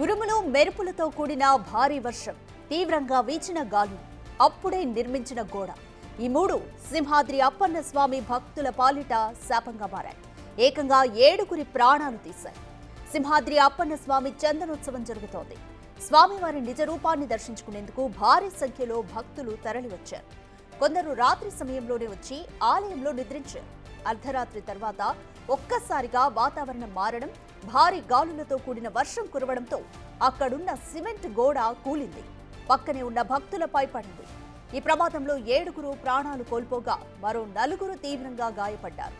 ఉరుములు మెరుపులతో కూడిన భారీ వర్షం, తీవ్రంగా వీచిన గాలులు, అప్పుడే నిర్మించిన గోడ. ఈ మూడు సింహాద్రి అప్పన్న స్వామి భక్తుల పాలిట శాపంగా మారాయి. ఏకంగా 7 ప్రాణాలు తీశాయి. సింహాద్రి అప్పన్న స్వామి చందనోత్సవం జరుగుతోంది. స్వామివారి నిజ రూపాన్ని దర్శించుకునేందుకు భారీ సంఖ్యలో భక్తులు తరలివచ్చారు. కొందరు రాత్రి సమయంలోనే వచ్చి ఆలయంలో నిద్రించారు. అర్ధరాత్రి తర్వాత ఒక్కసారిగా వాతావరణం మారడం, భారీ గాలులతో కూడిన వర్షం కురవడంతో అక్కడున్న సిమెంట్ గోడ కూలింది. పక్కనే ఉన్న భక్తులపై పడింది. ఈ ప్రమాదంలో 7 ప్రాణాలు కోల్పోగా మరో 4 తీవ్రంగా గాయపడ్డారు.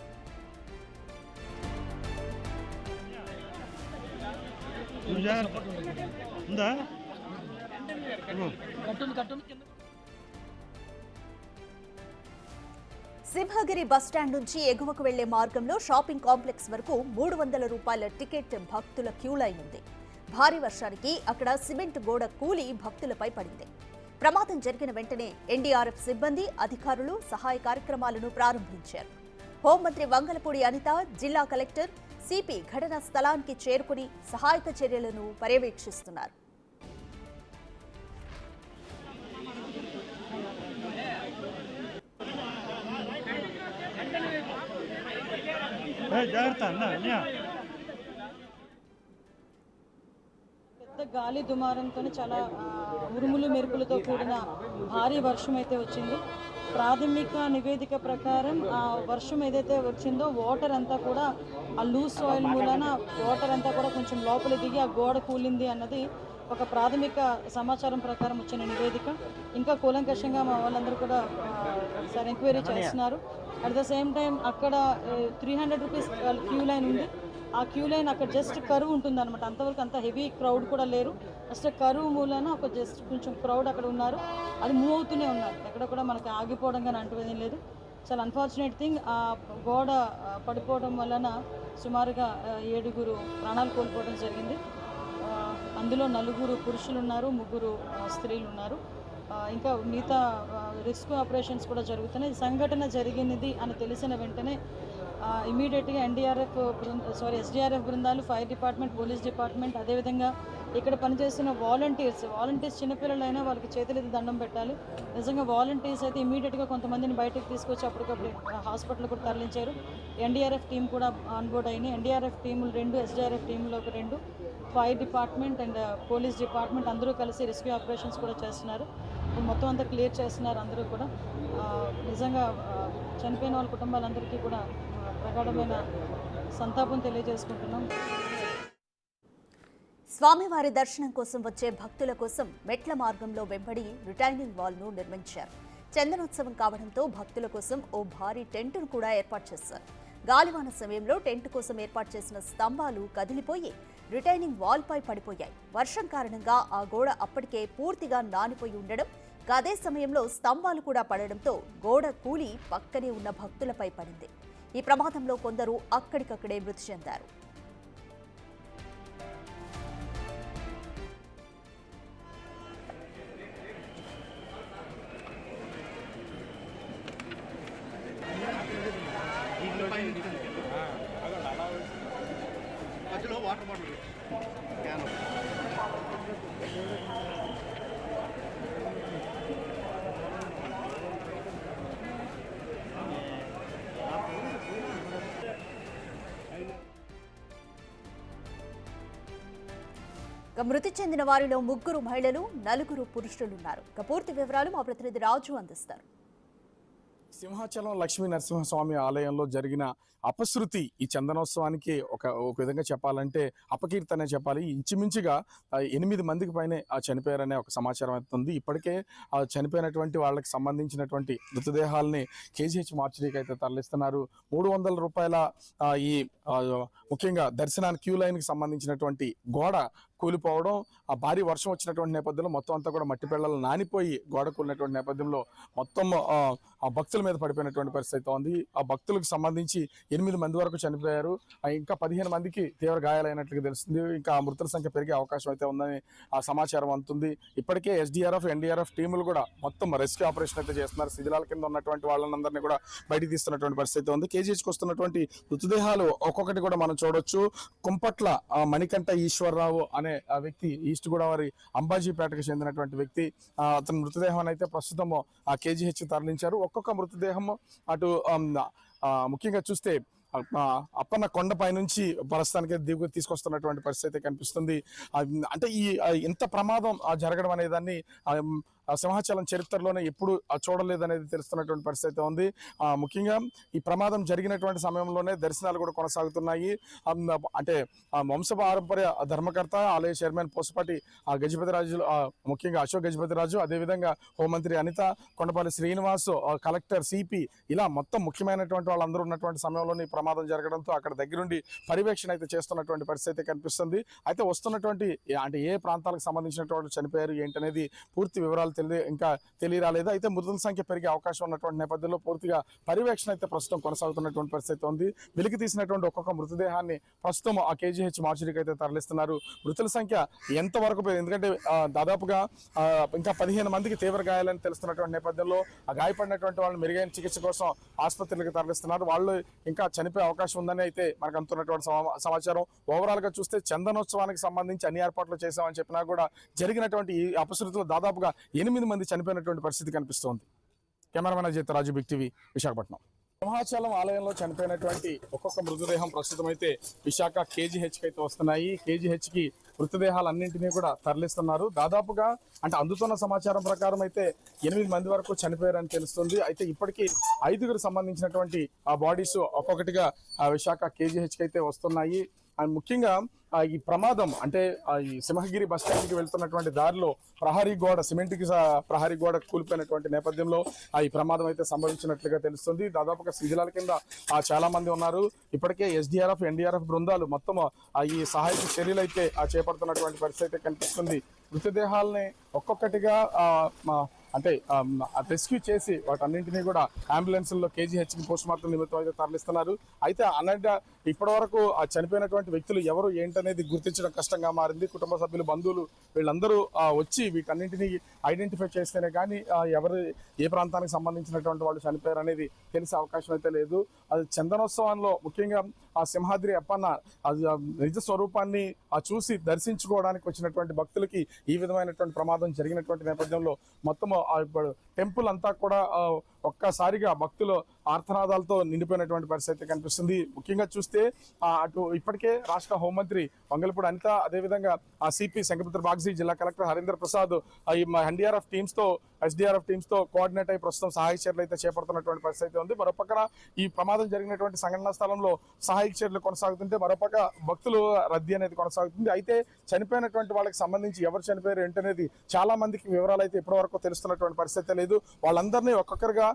సింహగిరి బస్టాండ్ నుంచి ఎగువకు వెళ్లే మార్గంలో షాపింగ్ కాంప్లెక్స్ వరకు 300 రూపాయల టికెట్ భక్తుల క్యూ లైన్ ఉంది. భారీ వర్షానికి అక్కడ సిమెంట్ గోడ కూలి భక్తులపై పడింది. ప్రమాదం జరిగిన వెంటనే ఎన్డీఆర్ఎఫ్ సిబ్బంది, అధికారులు సహాయ కార్యక్రమాలను ప్రారంభించారు. హోంమంత్రి వంగలపూడి అనిత, జిల్లా కలెక్టర్ సిపి ఘటనా స్థలానికి చేరుకుని సహాయక చర్యలను పర్యవేక్షిస్తున్నారు. పెద్ద గాలి దుమారంతో చాలా ఉరుములు మెరుపులతో కూడిన భారీ వర్షం అయితే వచ్చింది. ప్రాథమిక నివేదిక ప్రకారం ఆ వర్షం ఏదైతే వచ్చిందో వాటర్ అంతా కూడా ఆ లూజ్ సాయిల్ మూలన వాటర్ అంతా కూడా కొంచెం లోపల దిగి ఆ గోడ కూలింది అన్నది ఒక ప్రాథమిక సమాచారం ప్రకారం వచ్చిన నివేదిక. ఇంకా కూలంకషంగా మా వాళ్ళందరూ కూడా ఒకసారి ఎంక్వైరీ చేస్తున్నారు. అట్ ద సేమ్ టైం అక్కడ 300 రూపీస్ క్యూ లైన్ ఉంది. ఆ క్యూ లైన్ అక్కడ జస్ట్ కరువు ఉంటుంది అనమాట. అంతవరకు అంత హెవీ క్రౌడ్ కూడా లేరు. జస్ట్ కరువు మూలన ఒక జస్ట్ కొంచెం క్రౌడ్ అక్కడ ఉన్నారు. అది మూవ్ అవుతూనే ఉన్నారు. ఎక్కడ కూడా మనకి ఆగిపోవడం కానీ అంటువేం లేదు. చాలా అన్ఫార్చునేట్ థింగ్, ఆ గోడ పడిపోవడం వలన సుమారుగా 7 ప్రాణాలు కోల్పోవడం జరిగింది. అందులో 4 పురుషులు ఉన్నారు, 3 స్త్రీలు ఉన్నారు. ఇంకా మిగతా రెస్క్యూ ఆపరేషన్స్ కూడా జరుగుతున్నాయి. సంఘటన జరిగినది అని తెలిసిన వెంటనే ఇమీడియట్గా ఎస్డీఆర్ఎఫ్ బృందాలు, ఫైర్ డిపార్ట్మెంట్, పోలీస్ డిపార్ట్మెంట్, అదేవిధంగా ఇక్కడ పనిచేస్తున్న వాలంటీర్స్ చిన్నపిల్లలైనా వాళ్ళకి చేతులెత్తి దండం పెట్టాలి. నిజంగా వాలంటీర్స్ అయితే ఇమీడియట్గా కొంతమందిని బయటకు తీసుకొచ్చి అప్పటికప్పుడు హాస్పిటల్ కూడా తరలించారు. ఎన్డీఆర్ఎఫ్ టీం కూడా ఆన్బోర్డ్ అయింది. ఎన్డీఆర్ఎఫ్ టీములు 2, ఎస్డీఆర్ఎఫ్ టీంలో ఒక 2, fire department and police department అందరూ కలిసి రెస్క్యూ ఆపరేషన్స్ కూడా చేస్తున్నారు. ఇప్పుడు మొత్తం అంతా క్లియర్ చేస్తున్నారు అందరూ కూడా. నిజంగా చనిపోయిన వాళ్ళ కుటుంబాలందరికీ కూడా ప్రగాఢమైన సంతాపం తెలియజేసుకుంటున్నాం. స్వామివారి దర్శనం కోసం వచ్చే భక్తుల కోసం మెట్ల మార్గంలో వెంబడి రిటైనింగ్ వాల్ను నిర్మించారు. చందనోత్సవం కావడంతో భక్తుల కోసం ఓ భారీ టెంటును కూడా ఏర్పాటు చేశారు. గాలివాన సమయంలో టెంట్ కోసం ఏర్పాటు చేసిన స్తంభాలు కదిలిపోయి రిటైనింగ్ వాల్పై పడిపోయాయి. వర్షం కారణంగా ఆ గోడ అప్పటికే పూర్తిగా నానిపోయి ఉండడం, అదే సమయంలో స్తంభాలు కూడా పడడంతో గోడ కూలి పక్కనే ఉన్న భక్తులపై పడింది. ఈ ప్రమాదంలో కొందరు అక్కడికక్కడే మృతి చెందారు. వాటర్ బాటిల్ క్యాన్ మృతి చెందిన వారిలో 3 మహిళలు, 4 పురుషులున్నారు. పూర్తి వివరాలు మా ప్రతినిధి రాజు అందిస్తారు. సింహాచలం లక్ష్మీ నరసింహస్వామి ఆలయంలో జరిగిన అపశృతి ఈ చందనోత్సవానికి ఒక విధంగా చెప్పాలంటే అపకీర్తనే చెప్పాలి. ఇంచుమించుగా 8 మందికి పైనే చనిపోయారనే ఒక సమాచారం అవుతుంది. ఇప్పటికే చనిపోయినటువంటి వాళ్ళకి సంబంధించినటువంటి మృతదేహాలని కేజీహెచ్ మార్చురీకి అయితే తరలిస్తున్నారు. 300 రూపాయల ఈ ముఖ్యంగా దర్శనానికి క్యూ లైన్కి సంబంధించినటువంటి గోడ కూలిపోవడం, ఆ భారీ వర్షం వచ్చినటువంటి నేపథ్యంలో మొత్తం అంతా కూడా మట్టి పిల్లలు నానిపోయి గోడ కూలినటువంటి నేపథ్యంలో మొత్తం ఆ భక్తుల మీద పడిపోయినటువంటి పరిస్థితి ఉంది. ఆ భక్తులకు సంబంధించి 8 మంది వరకు చనిపోయారు. ఇంకా 15 మందికి తీవ్ర గాయాలైనట్లుగా తెలుస్తుంది. ఇంకా మృతుల సంఖ్య పెరిగే అవకాశం అయితే ఉందని ఆ సమాచారం అందుతుంది. ఇప్పటికే ఎస్డీఆర్ఎఫ్, ఎన్డీఆర్ఎఫ్ టీములు కూడా మొత్తం రెస్క్యూ ఆపరేషన్ అయితే చేస్తున్నారు. శిథిలాల కింద ఉన్నటువంటి వాళ్ళందరినీ కూడా బయటికి తీస్తున్నటువంటి పరిస్థితి ఉంది. కేజీహెచ్కి వస్తున్నటువంటి మృతదేహాలు ఒక్కొక్కటి కూడా మనం చూడొచ్చు. కుంపట్ల మణికంఠ ఈశ్వరరావు అనే అనే ఆ వ్యక్తి ఈస్ట్ గోదావరి అంబాజీపేటకు చెందినటువంటి వ్యక్తి. అతని మృతదేహం అయితే ప్రస్తుతం ఆ కేజీహెచ్ తరలించారు. ఒక్కొక్క మృతదేహం అటు ముఖ్యంగా చూస్తే అప్పన్న కొండపై నుంచి ప్రస్తుతానికి దిగువ తీసుకొస్తున్నటువంటి పరిస్థితి కనిపిస్తుంది. అంటే ఇంత ప్రమాదం జరగడం అనే దాన్ని సింహాచలం చరిత్రలోనే ఎప్పుడు చూడలేదనేది తెలుస్తున్నటువంటి పరిస్థితి ఉంది. ముఖ్యంగా ఈ ప్రమాదం జరిగినటువంటి సమయంలోనే దర్శనాలు కూడా కొనసాగుతున్నాయి. అంటే వంశపారంపర్య ధర్మకర్త ఆలయ చైర్మన్ పోసపాటి గజపతిరాజు, ముఖ్యంగా అశోక్ గజపతిరాజు, అదేవిధంగా హోంమంత్రి అనిత, కొండపల్లి శ్రీనివాస్, కలెక్టర్ సిపి, ఇలా మొత్తం ముఖ్యమైనటువంటి వాళ్ళందరూ ఉన్నటువంటి సమయంలోనే ప్రమాదం జరగడంతో అక్కడ దగ్గరుండి పర్యవేక్షణ అయితే చేస్తున్నటువంటి పరిస్థితి కనిపిస్తుంది. అయితే వస్తున్నటువంటి అంటే ఏ ప్రాంతాలకు సంబంధించినటువంటి చనిపోయారు ఏంటనేది పూర్తి వివరాలు ఇంకా తెలియరాలేదు. అయితే మృతుల సంఖ్య పెరిగే అవకాశం ఉన్నటువంటి నేపథ్యంలో పూర్తిగా పర్యవేక్షణ అయితే ప్రస్తుతం కొనసాగుతున్నటువంటి పరిస్థితి ఉంది. వెలికి తీసినటువంటి ఒక్కొక్క మృతదేహాన్ని ప్రస్తుతం ఆ కేజీహెచ్ మార్చురీకి అయితే తరలిస్తున్నారు. మృతుల సంఖ్య ఎంత వరకు పోయింది, ఎందుకంటే దాదాపుగా ఇంకా 15 మందికి తీవ్ర గాయాలని తెలుస్తున్నటువంటి నేపథ్యంలో ఆ గాయపడినటువంటి వాళ్ళని మెరుగైన చికిత్స కోసం ఆసుపత్రులకు తరలిస్తున్నారు. వాళ్ళు ఇంకా చనిపోయే అవకాశం ఉందని అయితే మనకు అందుతున్నటువంటి సమాచారం. ఓవరాల్ గా చూస్తే చందనోత్సవానికి సంబంధించి అన్ని ఏర్పాట్లు చేశామని చెప్పినా కూడా జరిగినటువంటి ఈ అపశృతిలో దాదాపుగా 8 మంది చనిపోయినటువంటి పరిస్థితి కనిపిస్తోంది. Cameraman Ajit, Raju, big TV, Visakhapatnam. Simhachalam ఆలయంలో చనిపోయినటువంటి ఒక్కొక్క మృతదేహం ప్రస్తుతం అయితే విశాఖ కేజీహెచ్కి అయితే వస్తున్నాయి. కేజీహెచ్కి మృతదేహాలన్నింటినీ కూడా తరలిస్తున్నారు. దాదాపుగా అంటే అందుతున్న సమాచారం ప్రకారం అయితే 8 మంది వరకు చనిపోయారని తెలుస్తుంది. అయితే ఇప్పటికీ 5గురు సంబంధించినటువంటి ఆ బాడీస్ ఒక్కొక్కటిగా విశాఖ కేజీహెచ్కి అయితే వస్తున్నాయి. అండ్ ముఖ్యంగా ఈ ప్రమాదం అంటే ఈ సింహగిరి బస్ స్టాండ్కి వెళ్తున్నటువంటి దారిలో ప్రహరీ గోడ, సిమెంట్కి ప్రహరీ గోడ కూలిపోయినటువంటి నేపథ్యంలో ఈ ప్రమాదం అయితే సంభవించినట్లుగా తెలుస్తుంది. దాదాపుగా శిథిలాల కింద చాలా మంది ఉన్నారు. ఇప్పటికే ఎస్డీఆర్ఎఫ్, ఎన్డీఆర్ఎఫ్ బృందాలు మొత్తం ఈ సహాయక చర్యలు అయితే చేపడుతున్నటువంటి పరిస్థితి కనిపిస్తుంది. మృతదేహాలని ఒక్కొక్కటిగా అంటే రెస్క్యూ చేసి వాటన్నింటినీ కూడా అంబులెన్స్లో కేజీహెచ్కి పోస్ట్ మార్టం నిమిత్తం అయితే తరలిస్తున్నారు. అయితే అన్నట్టు ఇప్పటి వరకు చనిపోయినటువంటి వ్యక్తులు ఎవరు ఏంటనేది గుర్తించడం కష్టంగా మారింది. కుటుంబ సభ్యులు, బంధువులు వీళ్ళందరూ వచ్చి వీటన్నింటినీ ఐడెంటిఫై చేస్తేనే కానీ ఎవరు ఏ ప్రాంతానికి సంబంధించినటువంటి వాళ్ళు చనిపోయారు అనేది తెలిసే అవకాశం అయితే లేదు. అది చందనోత్సవంలో ముఖ్యంగా ఆ సింహాద్రి అప్పన్న నిజ స్వరూపాన్ని చూసి దర్శించుకోవడానికి వచ్చినటువంటి భక్తులకి ఈ విధమైనటువంటి ప్రమాదం జరిగినటువంటి నేపథ్యంలో మొత్తం ఇప్పుడు టెంపుల్ అంతా కూడా ఒక్కసారిగా భక్తులు ఆర్తనాదాలతో నిండిపోయినటువంటి పరిస్థితి కనిపిస్తుంది. ముఖ్యంగా చూస్తే అటు ఇప్పటికే రాష్ట్ర హోంమంత్రి వంగలపూడి అనిత, అదేవిధంగా సిపి శంకరపుత్ర బాగ్జీ, జిల్లా కలెక్టర్ హరీందర్ ప్రసాద్ ఈ ఎన్డీఆర్ఎఫ్ టీమ్స్ తో కోఆర్డినేట్ అయి ప్రస్తుతం సహాయక చర్యలు అయితే చేపడుతున్నటువంటి పరిస్థితి ఉంది. మరోపక్కన ఈ ప్రమాదం జరిగినటువంటి సంఘటనా స్థలంలో సహాయక చర్యలు కొనసాగుతుంటే మరోపక్క భక్తులు రద్దీ అనేది కొనసాగుతుంది. అయితే చనిపోయినటువంటి వాళ్ళకి సంబంధించి ఎవరు చనిపోయారు ఏంటనేది చాలా మందికి వివరాలు అయితే ఇప్పటి వరకు తెలుస్తున్నటువంటి పరిస్థితి లేదు. వాళ్ళందరినీ ఒక్కొక్కరుగా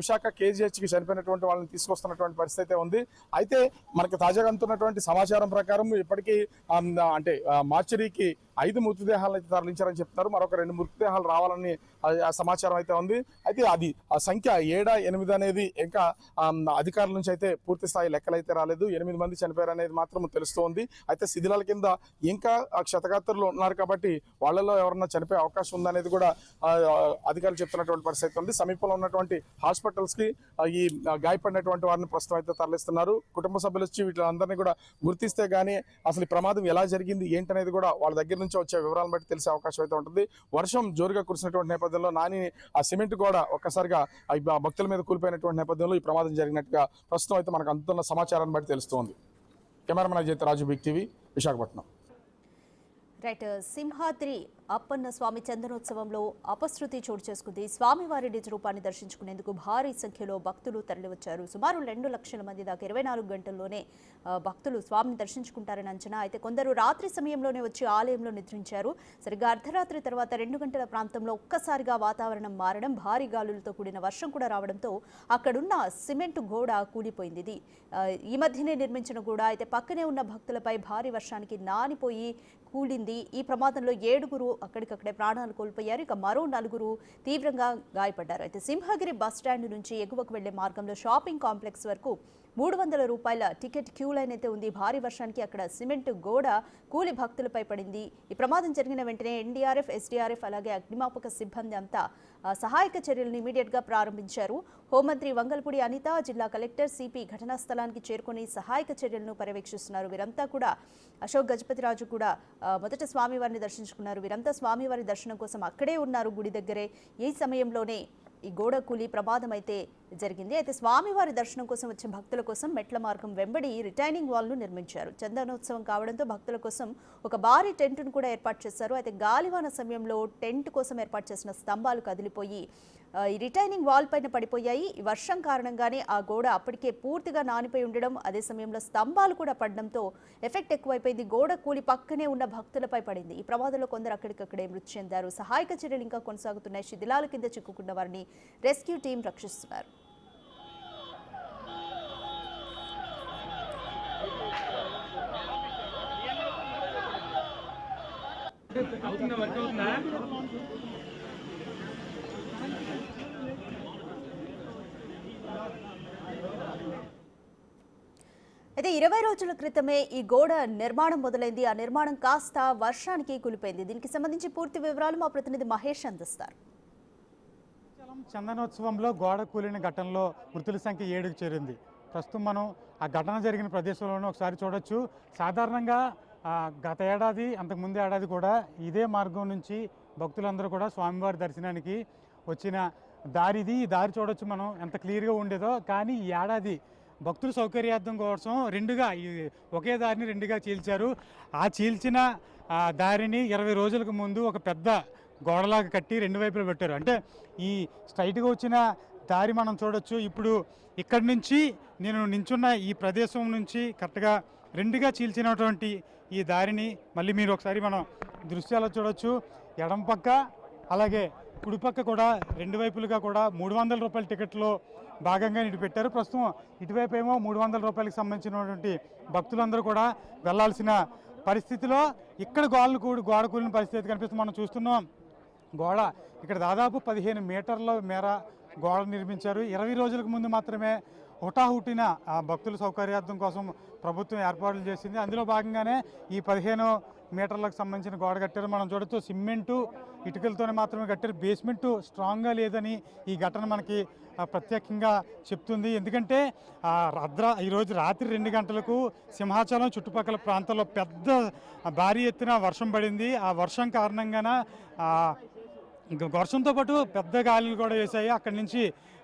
విశాఖ కేజీహెచ్కి చనిపోయినటువంటి వాళ్ళని తీసుకొస్తున్నటువంటి పరిస్థితి ఉంది. అయితే మనకి తాజాగా అందుతున్నటువంటి సమాచారం ప్రకారం ఇప్పటికీ అంటే మార్చరీకి 5 మృతదేహాలను అయితే తరలించారని చెప్తున్నారు. మరొక 2 మృతదేహాలు రావాలని సమాచారం అయితే ఉంది. అయితే అది ఆ సంఖ్య 7, 8 అనేది ఇంకా అధికారుల నుంచి అయితే పూర్తి స్థాయి లెక్కలు అయితే రాలేదు. 8 మంది చనిపోయారు అనేది మాత్రం తెలుస్తోంది. అయితే శిథిలాల కింద ఇంకా క్షతగాత్రులు ఉన్నారు కాబట్టి వాళ్ళలో ఎవరన్నా చనిపోయే అవకాశం ఉందనేది కూడా అధికారులు చెప్తున్నటువంటి పరిస్థితి ఉంది. సమీపంలో ఉన్నటువంటి హాస్పిటల్స్ కి ఈ గాయపడినటువంటి వారిని ప్రస్తుతం అయితే తరలిస్తున్నారు. కుటుంబ సభ్యులు వచ్చి వీళ్ళందరినీ కూడా గుర్తిస్తే గానీ అసలు ఈ ప్రమాదం ఎలా జరిగింది ఏంటనేది కూడా వాళ్ళ దగ్గర నుంచి వచ్చే వివరాలను బట్టి తెలిసే అవకాశం అయితే ఉంటుంది. వర్షం జోరుగా కురిసినటువంటి నేపథ్యంలో నాని ఆ సిమెంట్ కూడా ఒక్కసారిగా భక్తుల మీద కూలిపోయినటువంటి నేపథ్యంలో ఈ ప్రమాదం జరిగినట్టుగా ప్రస్తుతం అయితే మనకు అందుతున్న సమాచారాన్ని బట్టి తెలుస్తోంది. Cameraman Ajit, Raju, big TV, Visakhapatnam. Right. Simhadri Appanna Swamy చందనోత్సవంలో అపశృతి చోటు చేసుకుంది. స్వామివారి నిజ రూపాన్ని దర్శించుకునేందుకు భారీ సంఖ్యలో భక్తులు తరలివచ్చారు. సుమారు 2 లక్షల మంది దాకా 24 గంటల్లోనే భక్తులు స్వామిని దర్శించుకుంటారని అంచనా. అయితే కొందరు రాత్రి సమయంలోనే వచ్చి ఆలయంలో నిద్రించారు. సరిగ్గా అర్ధరాత్రి తర్వాత 2 గంటల ప్రాంతంలో ఒక్కసారిగా వాతావరణం మారడం, భారీ గాలులతో కూడిన వర్షం కూడా రావడంతో అక్కడున్న సిమెంట్ గోడ కూలిపోయింది. ఇది ఈ మధ్యనే నిర్మించిన గోడ. అయితే పక్కనే ఉన్న భక్తులపై భారీ వర్షానికి నానిపోయి కూలింది. ఈ ప్రమాదంలో 7గురు అక్కడికక్కడే ప్రాణాలు కోల్పోయారు. ఇక మరో 4గురు తీవ్రంగా గాయపడ్డారు. అయితే సింహగిరి బస్ స్టాండ్ నుంచి ఎగువకు వెళ్లే మార్గంలో షాపింగ్ కాంప్లెక్స్ వరకు 300 రూపాయల టికెట్ క్యూ లైన్ అయితే ఉంది. భారీ వర్షానికి అక్కడ సిమెంట్ గోడ కూలి భక్తులపై పడింది. ఈ ప్రమాదం జరిగిన వెంటనే ఎన్డీఆర్ఎఫ్, ఎస్డీఆర్ఎఫ్ అలాగే అగ్నిమాపక సిబ్బంది అంతా సహాయక చర్యలను ఇమీడియట్గా ప్రారంభించారు. హోంమంత్రి వంగల్పూడి అనిత, జిల్లా కలెక్టర్ సిపి ఘటనా స్థలానికి చేరుకుని సహాయక చర్యలను పర్యవేక్షిస్తున్నారు. వీరంతా కూడా అశోక్ గజపతిరాజు కూడా మొదట స్వామివారిని దర్శించుకున్నారు. వీరంతా స్వామివారి దర్శనం కోసం అక్కడే ఉన్నారు గుడి దగ్గరే. ఈ సమయంలోనే ఈ గోడ కూలి ప్రమాదం అయితే జరిగింది. అయితే స్వామివారి దర్శనం కోసం వచ్చే భక్తుల కోసం మెట్ల మార్గం వెంబడి రిటైనింగ్ వాల్ను నిర్మించారు. చందనోత్సవం కావడంతో భక్తుల కోసం ఒక భారీ టెంట్ను కూడా ఏర్పాటు చేశారు. అయితే గాలివాన సమయంలో టెంట్ కోసం ఏర్పాటు చేసిన స్తంభాలు కదిలిపోయి ఈ రిటైనింగ్ వాల్ పైన పడిపోయాయి. ఈ వర్షం కారణంగానే ఆ గోడ అప్పటికే పూర్తిగా నానిపోయి ఉండడం, అదే సమయంలో స్తంభాలు కూడా పడడంతో ఎఫెక్ట్ ఎక్కువైపోయింది. గోడ కూలి పక్కనే ఉన్న భక్తులపై పడింది. ఈ ప్రమాదంలో కొందరు అక్కడికక్కడే మృతి చెందారు. సహాయక చర్యలు ఇంకా కొనసాగుతున్నాయి. శిథిలాల కింద చిక్కుకున్న వారిని రెస్క్యూ టీం రక్షిస్తున్నారు. అయితే 20 రోజుల క్రితమే ఈ గోడ నిర్మాణం మొదలైంది. ఆ నిర్మాణం కాస్త వర్షానికి కూలిపోయింది. దీనికి సంబంధించి పూర్తి వివరాలు మా ప్రతినిధి మహేష్ అందిస్తారు. చందనోత్సవంలో గోడ కూలిన ఘటనలో మృతుల సంఖ్య 7కు చేరింది. ప్రస్తుతం మనం ఆ ఘటన జరిగిన ప్రదేశంలోనే ఒకసారి చూడొచ్చు. సాధారణంగా గత ఏడాది అంతకుముందు ఏడాది కూడా ఇదే మార్గం నుంచి భక్తులందరూ కూడా స్వామివారి దర్శనానికి వచ్చిన దారిది. ఈ దారి చూడొచ్చు మనం ఎంత క్లియర్గా ఉండేదో. కానీ ఈ ఏడాది భక్తుల సౌకర్యార్థం కోసం ఒకే దారిని రెండుగా చీల్చారు. ఆ చీల్చిన దారిని 20 రోజులకు ముందు ఒక పెద్ద గోడలాగా కట్టి 2 వైపులు పెట్టారు. అంటే ఈ స్ట్రైట్గా వచ్చిన దారి మనం చూడొచ్చు. ఇప్పుడు ఇక్కడి నుంచి నేను నించున్న ఈ ప్రదేశం నుంచి కరెక్ట్గా 2గా చీల్చినటువంటి ఈ దారిని మళ్ళీ మీరు ఒకసారి మనం దృశ్యాలు చూడొచ్చు. ఎడమ పక్క అలాగే కుడిపక్క కూడా 2 వైపులుగా కూడా 300 రూపాయల టికెట్లో భాగంగా ఇటు పెట్టారు. ప్రస్తుతం ఇటువైపు ఏమో 300 రూపాయలకు సంబంధించినటువంటి భక్తులందరూ కూడా వెళ్లాల్సిన పరిస్థితిలో ఇక్కడ గోడ కూలిన పరిస్థితి కనిపిస్తుంది. మనం చూస్తున్నాం గోడ ఇక్కడ దాదాపు 15 మీటర్ల మేర గోడ నిర్మించారు. 20 రోజులకు ముందు మాత్రమే హుటాహుటిన భక్తుల సౌకర్యార్థం కోసం ప్రభుత్వం ఏర్పాట్లు చేసింది. అందులో భాగంగానే ఈ 15 మీటర్లకు సంబంధించిన గోడ కట్టారు. మనం చూడొచ్చు సిమెంటు ఇటుకలతోనే మాత్రమే కట్టారు. బేస్మెంట్ స్ట్రాంగ్గా లేదని ఈ ఘటన మనకి ప్రత్యేకంగా చెప్తుంది. ఎందుకంటే ఈరోజు రాత్రి 2 గంటలకు సింహాచలం చుట్టుపక్కల ప్రాంతాల్లో భారీ ఎత్తున వర్షం పడింది. ఆ వర్షం కారణంగాన వర్షంతో పాటు పెద్ద గాలులు కూడా వేశాయి. అక్కడి నుంచి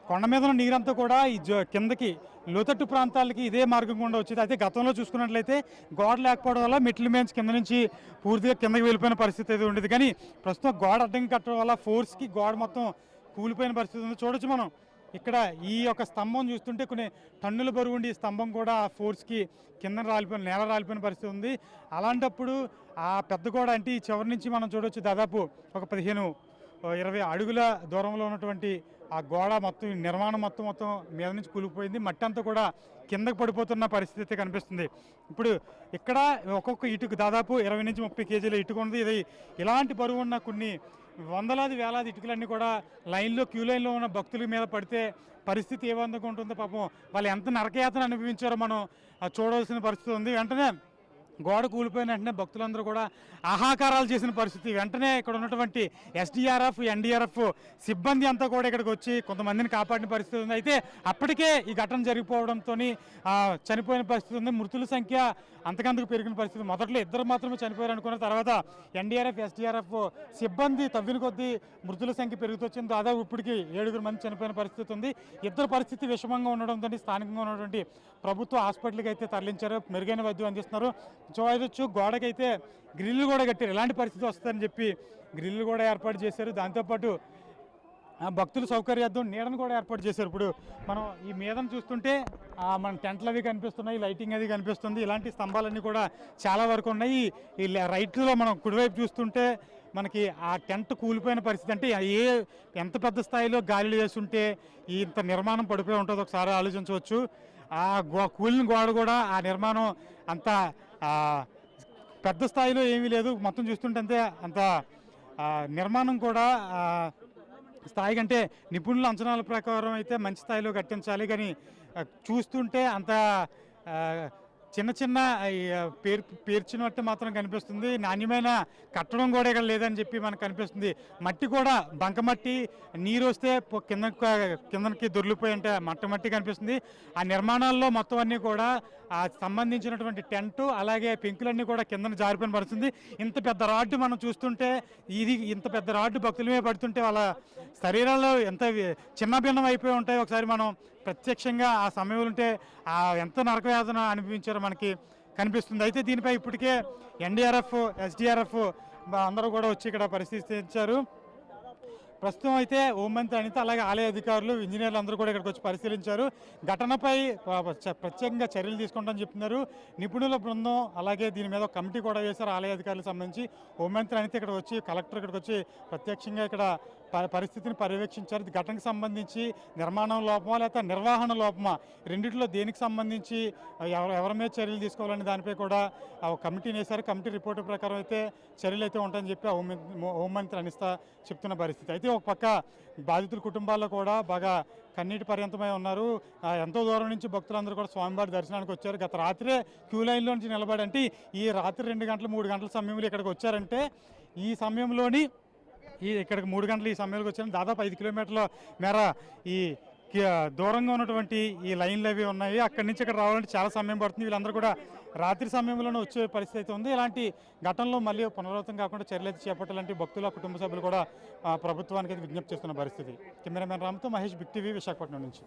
కొండ మీద ఉన్న నీరంతా కూడా ఈ కిందకి లోతట్టు ప్రాంతాలకి ఇదే మార్గం గుండా వచ్చేది. అయితే గతంలో చూసుకున్నట్లయితే గోడ లేకపోవడం వల్ల మెట్ల మీద కింద నుంచి పూర్తిగా కిందకి వెళ్ళిపోయిన పరిస్థితి అయితే ఉండేది. కానీ ప్రస్తుతం గోడ అడ్డం కట్టడం వల్ల ఫోర్స్కి గోడ మొత్తం కూలిపోయిన పరిస్థితి ఉంది. చూడొచ్చు మనం ఇక్కడ ఈ యొక్క స్తంభం చూస్తుంటే కొన్ని టన్నుల బరువు ఉండి ఈ స్తంభం కూడా ఆ ఫోర్స్కి కింద నేల రాలిపోయిన పరిస్థితి ఉంది. అలాంటప్పుడు ఆ పెద్ద గోడ అంటే ఈ చివరి నుంచి మనం చూడొచ్చు దాదాపు ఒక 15-20 అడుగుల దూరంలో ఉన్నటువంటి ఆ గోడ మొత్తం నిర్మాణం మొత్తం మీద నుంచి కూలిపోయింది. మట్టి అంతా కూడా కిందకు పడిపోతున్న పరిస్థితి కనిపిస్తుంది. ఇప్పుడు ఇక్కడ ఒక్కొక్క ఇటుకు దాదాపు 20 నుంచి 30 కేజీల ఇటుక ఉంది. ఇది ఇలాంటి బరువు ఉన్న కొన్ని వందలాది వేలాది ఇటుకలన్నీ కూడా క్యూ లైన్లో ఉన్న భక్తుల మీద పడితే పరిస్థితి ఏ విధంగా ఉంటుందో పాపం వాళ్ళు ఎంత నరకయాతన అనుభవించారో మనం చూడవలసిన పరిస్థితి ఉంది. వెంటనే గోడ కూలిపోయిన వెంటనే భక్తులందరూ కూడా ఆహాకారాలు చేసిన పరిస్థితి. వెంటనే ఇక్కడ ఉన్నటువంటి ఎస్డీఆర్ఎఫ్ ఎన్డీఆర్ఎఫ్ సిబ్బంది అంతా కూడా ఇక్కడికి వచ్చి కొంతమందిని కాపాడిన పరిస్థితి ఉంది. అయితే అప్పటికే ఈ ఘటన జరిగిపోవడంతో చనిపోయిన పరిస్థితి ఉంది. మృతుల సంఖ్య అంతకంతకు పెరిగిన పరిస్థితి. మొదట్లో 2 మాత్రమే చనిపోయారు అనుకున్న తర్వాత ఎన్డీఆర్ఎఫ్ ఎస్డీఆర్ఎఫ్ సిబ్బంది తవ్విన కొద్దీ మృతుల సంఖ్య పెరుగుతొచ్చింది. దాదాపు ఇప్పటికీ 7 మంది చనిపోయిన పరిస్థితి ఉంది. ఇద్దరు పరిస్థితి విషమంగా ఉండడంతో స్థానికంగా ఉన్నటువంటి ప్రభుత్వ హాస్పిటల్కి అయితే తరలించారు. మెరుగైన వైద్యం అందిస్తున్నారు. చూడవచ్చు గోడకైతే గ్రిల్లు కూడా కట్టారు. ఎలాంటి పరిస్థితి వస్తుందని చెప్పి గ్రిల్లు కూడా ఏర్పాటు చేశారు. దాంతోపాటు భక్తుల సౌకర్యార్థం నీడను కూడా ఏర్పాటు చేశారు. ఇప్పుడు మనం ఈ మీదను చూస్తుంటే మన టెంట్లు అవి కనిపిస్తున్నాయి, లైటింగ్ అది కనిపిస్తుంది. ఇలాంటి స్తంభాలన్నీ కూడా చాలా వరకు ఉన్నాయి. ఈ రైట్లో మనం కుడివైపు చూస్తుంటే మనకి ఆ టెంట్ కూలిపోయిన పరిస్థితి. అంటే ఎంత పెద్ద స్థాయిలో గాలిలు వేస్తుంటే ఇంత నిర్మాణం పడిపోయి ఉంటుందో ఒకసారి ఆలోచించవచ్చు. ఆ కూలిన గోడ కూడా ఆ నిర్మాణం అంత పెద్ద స్థాయిలో ఏమీ లేదు. మొత్తం చూస్తుంటే అంత నిర్మాణం కూడా స్థాయి కంటే నిపుణుల అంచనాల ప్రకారం అయితే మంచి స్థాయిలో కట్టించాలి. కానీ చూస్తుంటే అంత చిన్న చిన్న పేర్చినట్టు మాత్రం కనిపిస్తుంది. నాణ్యమైన కట్టడం కూడా ఇక్కడ లేదని చెప్పి మనకు కనిపిస్తుంది. మట్టి కూడా బంకమట్టి, నీరు వస్తే కిందకి దొర్లిపోయి అంటే మట్టి కనిపిస్తుంది. ఆ నిర్మాణాల్లో మొత్తం అన్నీ కూడా ఆ సంబంధించినటువంటి టెంటు అలాగే పెంకులన్నీ కూడా కిందన జారిపోయిన పడుతుంది. ఇంత పెద్ద రాడ్డు మనం చూస్తుంటే, ఇంత పెద్ద రాడ్డు భక్తుల మీద పడుతుంటే వాళ్ళ శరీరాల్లో ఎంత చిన్న భిన్నం అయిపోయి ఉంటాయి. ఒకసారి మనం ప్రత్యక్షంగా ఆ సమయంలో ఉంటే ఎంత నరకవేదన అనిపించారో మనకి కనిపిస్తుంది. అయితే దీనిపై ఇప్పటికే ఎన్డీఆర్ఎఫ్, ఎస్డీఆర్ఎఫ్ అందరూ కూడా వచ్చి ఇక్కడ పరిశీలించారు. ప్రస్తుతం అయితే హోంమంత్రి అనిత అలాగే ఆలయ అధికారులు, ఇంజనీర్లు అందరూ కూడా ఇక్కడికి వచ్చి పరిశీలించారు. ఘటనపై ప్రత్యేకంగా చర్యలు తీసుకుంటామని చెప్తున్నారు. నిపుణుల బృందం అలాగే దీని మీద కమిటీ కూడా వేశారు ఆలయ అధికారులకు సంబంధించి. హోంమంత్రి అనిత ఇక్కడ వచ్చి, కలెక్టర్ ఇక్కడికి వచ్చి ప్రత్యక్షంగా ఇక్కడ పరిస్థితిని పర్యవేక్షించారు. ఘటనకు సంబంధించి నిర్మాణం లోపమా లేకపోతే నిర్వహణ లోపమా, రెండిట్లో దేనికి సంబంధించి ఎవరి మీద చర్యలు తీసుకోవాలని దానిపై కూడా కమిటీని వేశారు. కమిటీ రిపోర్టు ప్రకారం అయితే చర్యలు అయితే ఉంటాయని చెప్పి హోంమంత్రి అనిత చెప్తున్న పరిస్థితి. అయితే ఒక పక్క బాధితుల కుటుంబాల్లో కూడా బాగా కన్నీటి పర్యంతమై ఉన్నారు. ఎంతో దూరం నుంచి భక్తులందరూ కూడా స్వామివారి దర్శనానికి వచ్చారు. గత రాత్రే క్యూ లైన్లో నుంచి నిలబడి, అంటే ఈ రాత్రి 2 గంటలు 3 గంటల సమయంలో ఇక్కడికి వచ్చారంటే, ఈ సమయంలోని ఇక్కడికి 3 గంటలు ఈ సమయంలోకి వచ్చారు. దాదాపు 5 కిలోమీటర్ల మేర ఈ దూరంగా ఉన్నటువంటి ఈ లైన్లు అవి ఉన్నాయి. అక్కడి నుంచి ఇక్కడ రావాలంటే చాలా సమయం పడుతుంది. వీళ్ళందరూ కూడా రాత్రి సమయంలోనే వచ్చే పరిస్థితి అయితే ఉంది. ఇలాంటి ఘటనలో మళ్ళీ పునరావృతం కాకుండా చర్యలు అయితే చేపట్టాలంటే భక్తుల కుటుంబ సభ్యులు కూడా ప్రభుత్వానికి అయితే విజ్ఞప్తి చేస్తున్న పరిస్థితి. కెమెరామెన్ రామ్తో మహేష్, బిగ్ టీవీ, విశాఖపట్నం నుంచి.